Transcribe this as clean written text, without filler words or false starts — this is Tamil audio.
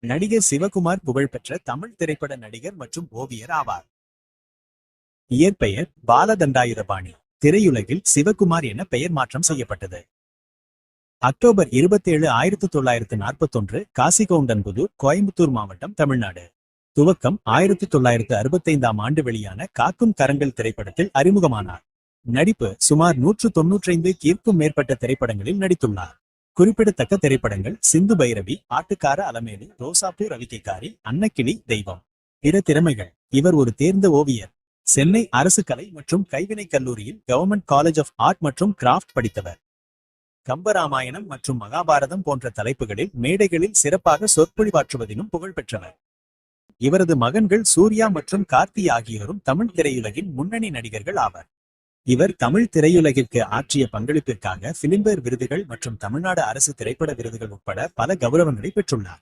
நடிகர் சிவகுமார் புகழ்பெற்ற தமிழ் திரைப்பட நடிகர் மற்றும் ஓவியர் ஆவார். இயற்பெயர் பாலதண்டாயுதபாணி. திரையுலகில் சிவகுமார் என பெயர் மாற்றம் செய்யப்பட்டது. அக்டோபர் 27, 1941 காசிகவுண்டன்புதூர், கோயம்புத்தூர் மாவட்டம், தமிழ்நாடு. துவக்கம் 1965ஆம் ஆண்டு வெளியான காக்கும் கரங்கள் திரைப்படத்தில் அறிமுகமானார். நடிப்பு சுமார் 195க்கும் மேற்பட்ட திரைப்படங்களில் நடித்துள்ளார். குறிப்பிடத்தக்க திரைப்படங்கள் சிந்து பைரவி, ஆட்டுக்கார அலமேலு, ரோசாப்பூ ரவிக்கைக்காரி, அன்னக்கிளி, தெய்வம். பிற திறமைகள்: இவர் ஒரு தேர்ந்த ஓவியர். சென்னை அரசு கலை மற்றும் கைவினைக் கல்லூரியில் கவர்மெண்ட் காலேஜ் ஆஃப் ஆர்ட் மற்றும் கிராஃப்ட் படித்தவர். கம்பராமாயணம் மற்றும் மகாபாரதம் போன்ற தலைப்புகளில் மேடைகளில் சிறப்பாக சொற்பொழிவாற்றுவதிலும் புகழ்பெற்றவர். இவரது மகன்கள் சூர்யா மற்றும் கார்த்தி ஆகியோரும் தமிழ் திரையுலகின் முன்னணி நடிகர்கள் ஆவர். இவர் தமிழ் திரையுலகிற்கு ஆற்றிய பங்களிப்பிற்காக பிலிம்பேர் விருதுகள் மற்றும் தமிழ்நாடு அரசு திரைப்பட விருதுகள் உட்பட பல கௌரவங்களை பெற்றுள்ளார்.